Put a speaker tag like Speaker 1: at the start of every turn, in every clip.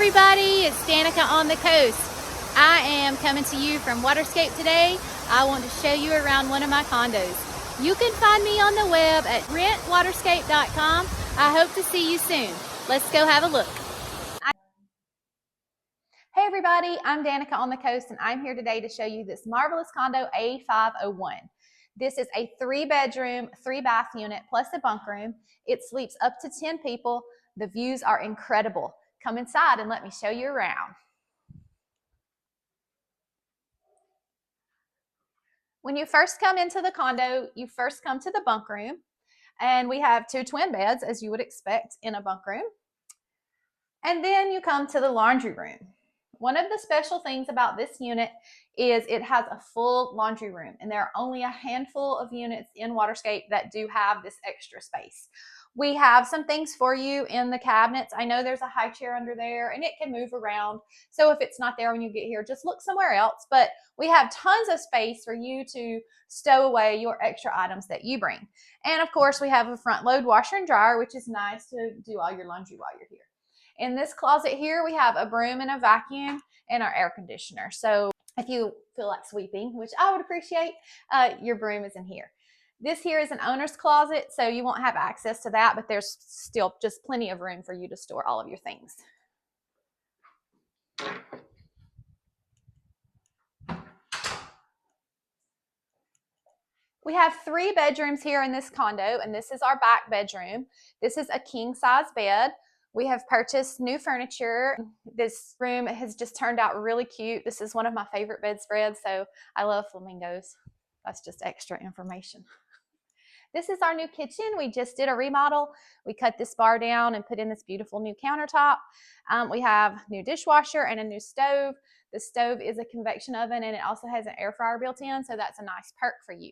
Speaker 1: everybody, it's Danica on the coast. I am coming to you from Waterscape today. I want to show you around one of my condos. You can find me on the web at rentwaterscape.com. I hope to see you soon. Let's go have a look. Hey everybody, I'm Danica on the coast and I'm here today to show you this marvelous condo A501. This is a 3-bedroom, 3-bath unit plus a bunk room. It sleeps up to 10 people. The views are incredible. Come inside and let me show you around. When you first come into the condo, you first come to the bunk room, and we have 2 twin beds as you would expect in a bunk room. And then you come to the laundry room. One of the special things about this unit is it has a full laundry room, and there are only a handful of units in Waterscape that do have this extra space. We have some things for you in the cabinets. I know there's a high chair under there and it can move around. So if it's not there when you get here, just look somewhere else. But we have tons of space for you to stow away your extra items that you bring. And of course, we have a front load washer and dryer, which is nice to do all your laundry while you're here. In this closet here, we have a broom and a vacuum and our air conditioner. So if you feel like sweeping, which I would appreciate, your broom is in here. This here is an owner's closet, so you won't have access to that, but there's still just plenty of room for you to store all of your things. We have 3 bedrooms here in this condo, and this is our back bedroom. This is a king-size bed. We have purchased new furniture. This room has just turned out really cute. This is one of my favorite bedspreads, so I love flamingos. That's just extra information. This is our new kitchen. We just did a remodel. We cut this bar down and put in this beautiful new countertop. We have new dishwasher and a new stove. The stove is a convection oven and it also has an air fryer built in, so that's a nice perk for you.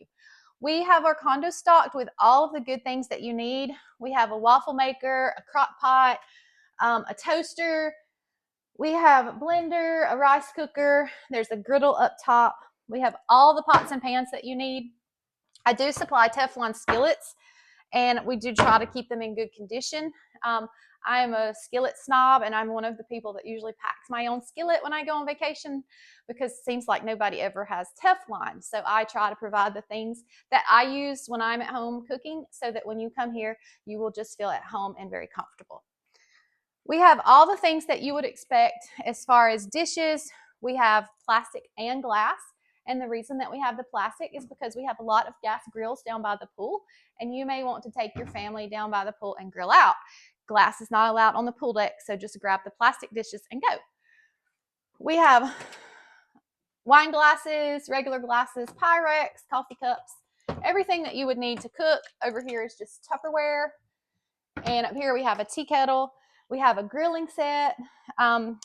Speaker 1: We have our condo stocked with all of the good things that you need. We have a waffle maker, a crock pot, a toaster. We have a blender, a rice cooker. There's a griddle up top. We have all the pots and pans that you need. I do supply Teflon skillets, and we do try to keep them in good condition. I am a skillet snob, and I'm one of the people that usually packs my own skillet when I go on vacation because it seems like nobody ever has Teflon. So I try to provide the things that I use when I'm at home cooking so that when you come here, you will just feel at home and very comfortable. We have all the things that you would expect as far as dishes. We have plastic and glass. And the reason that we have the plastic is because we have a lot of gas grills down by the pool, and you may want to take your family down by the pool and grill out. Glass is not allowed on the pool deck, so just grab the plastic dishes and go. We have wine glasses, regular glasses, Pyrex, coffee cups, everything that you would need to cook. Over here is just Tupperware. And up here we have a tea kettle. We have a grilling set.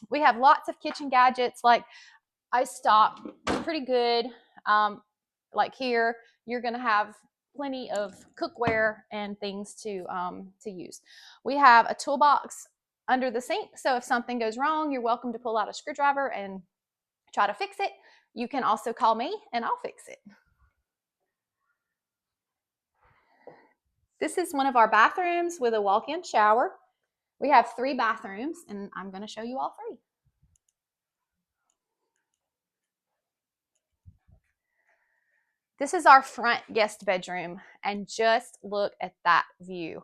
Speaker 1: We have lots of kitchen gadgets. Like I stock pretty good. Like here, you're going to have plenty of cookware and things to use. We have a toolbox under the sink, so if something goes wrong, you're welcome to pull out a screwdriver and try to fix it. You can also call me and I'll fix it. This is one of our bathrooms with a walk-in shower. We have 3 bathrooms, and I'm going to show you all 3. This is our front guest bedroom, and just look at that view.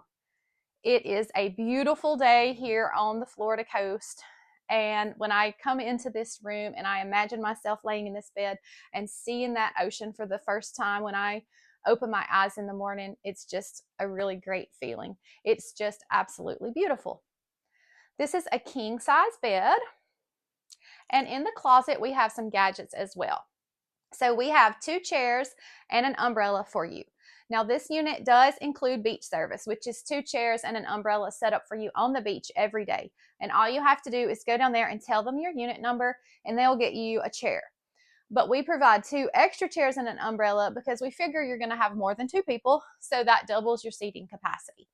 Speaker 1: It is a beautiful day here on the Florida coast, and when I come into this room and I imagine myself laying in this bed and seeing that ocean for the first time when I open my eyes in the morning, it's just a really great feeling. It's just absolutely beautiful. This is a king-size bed, and in the closet we have some gadgets as well. So we have 2 chairs and an umbrella for you. Now this unit does include beach service, which is 2 chairs and an umbrella set up for you on the beach every day. And all you have to do is go down there and tell them your unit number and they'll get you a chair. But we provide 2 extra chairs and an umbrella because we figure you're going to have more than 2 people, so that doubles your seating capacity.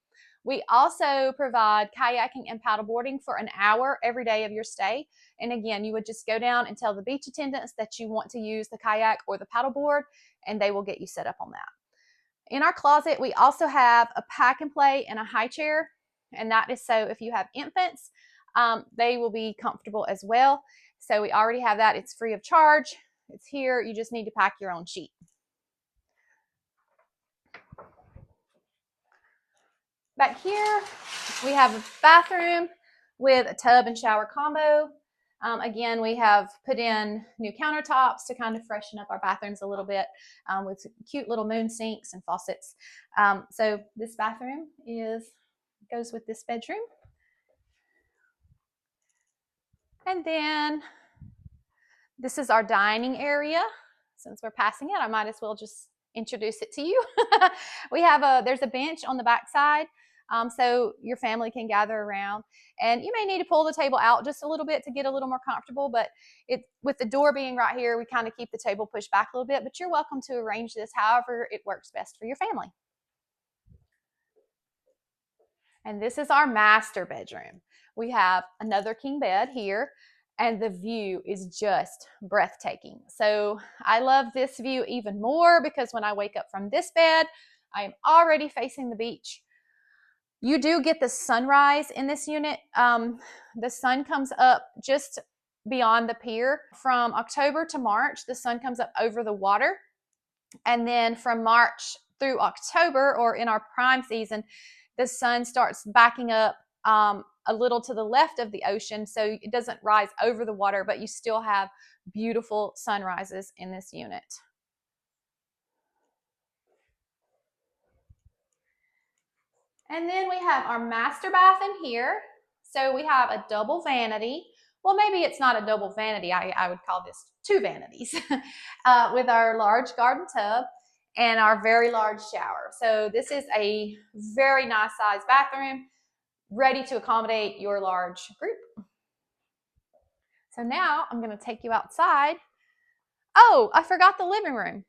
Speaker 1: We also provide kayaking and paddleboarding for an hour every day of your stay. And again, you would just go down and tell the beach attendants that you want to use the kayak or the paddleboard, and they will get you set up on that. In our closet, we also have a pack and play and a high chair, and that is so if you have infants, they will be comfortable as well. So we already have that. It's free of charge. It's here. You just need to pack your own sheet. Back here, we have a bathroom with a tub and shower combo. Again, we have put in new countertops to kind of freshen up our bathrooms a little bit with cute little moon sinks and faucets. So this bathroom goes with this bedroom. And then this is our dining area. Since we're passing it, I might as well just introduce it to you. There's a bench on the back side, so your family can gather around. And you may need to pull the table out just a little bit to get a little more comfortable, but with the door being right here, we kind of keep the table pushed back a little bit, but you're welcome to arrange this however it works best for your family. And this is our master bedroom. We have another king bed here, and the view is just breathtaking. So I love this view even more because when I wake up from this bed, I am already facing the beach. You do get the sunrise in this unit. The sun comes up just beyond the pier. From October to March, the sun comes up over the water. And then from March through October, or in our prime season, the sun starts backing up a little to the left of the ocean, so it doesn't rise over the water, but you still have beautiful sunrises in this unit. And then we have our master bath in here. So we have a double vanity. Well, maybe it's not a double vanity. I would call this two vanities with our large garden tub and our very large shower. So this is a very nice size bathroom, ready to accommodate your large group. So now I'm going to take you outside. Oh, I forgot the living room.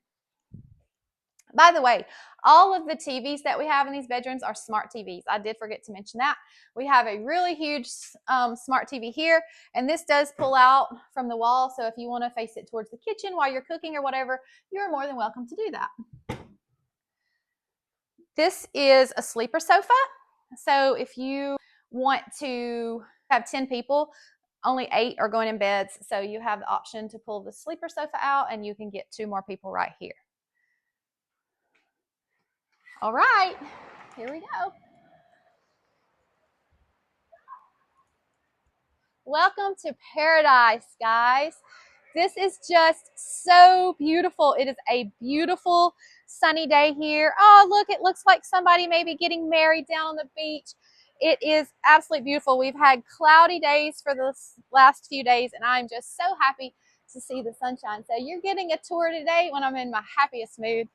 Speaker 1: By the way, all of the TVs that we have in these bedrooms are smart TVs. I did forget to mention that. We have a really huge smart TV here, and this does pull out from the wall. So if you want to face it towards the kitchen while you're cooking or whatever, you're more than welcome to do that. This is a sleeper sofa. So if you want to have 10 people, only 8 are going in beds. So you have the option to pull the sleeper sofa out and you can get 2 more people right here. All right, here we go. Welcome to paradise, guys. This is just so beautiful. It is a beautiful sunny day here. Oh, look, it looks like somebody may be getting married down on the beach. It is absolutely beautiful. We've had cloudy days for the last few days, and I'm just so happy to see the sunshine. So you're getting a tour today when I'm in my happiest mood.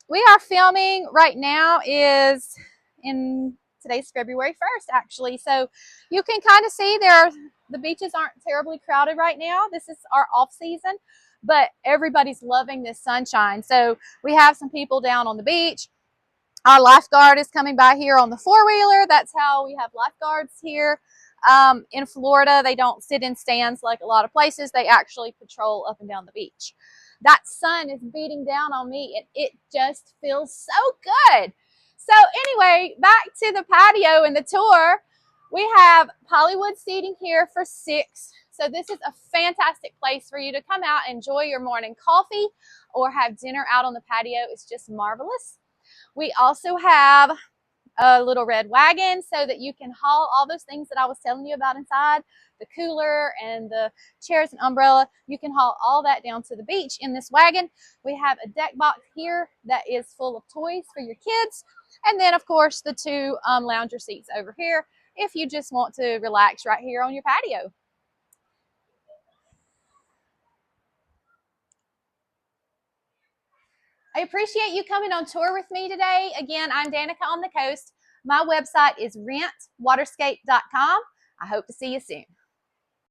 Speaker 1: We are filming right now today's February 1st, actually. So you can kind of see the beaches aren't terribly crowded right now. This is our off season, but everybody's loving this sunshine. So we have some people down on the beach. Our lifeguard is coming by here on the 4-wheeler. That's how we have lifeguards here. In Florida, they don't sit in stands like a lot of places. They actually patrol up and down the beach. That sun is beating down on me, and it just feels so good. So anyway, back to the patio and the tour. We have Hollywood seating here for 6. So this is a fantastic place for you to come out and enjoy your morning coffee or have dinner out on the patio. It's just marvelous. We also have a little red wagon so that you can haul all those things that I was telling you about inside, the cooler and the chairs and umbrella. You can haul all that down to the beach in this wagon. We have a deck box here that is full of toys for your kids. And then, of course, the 2 lounger seats over here if you just want to relax right here on your patio. I appreciate you coming on tour with me today. Again, I'm Danica on the Coast. My website is rentwaterscape.com. I hope to see you soon.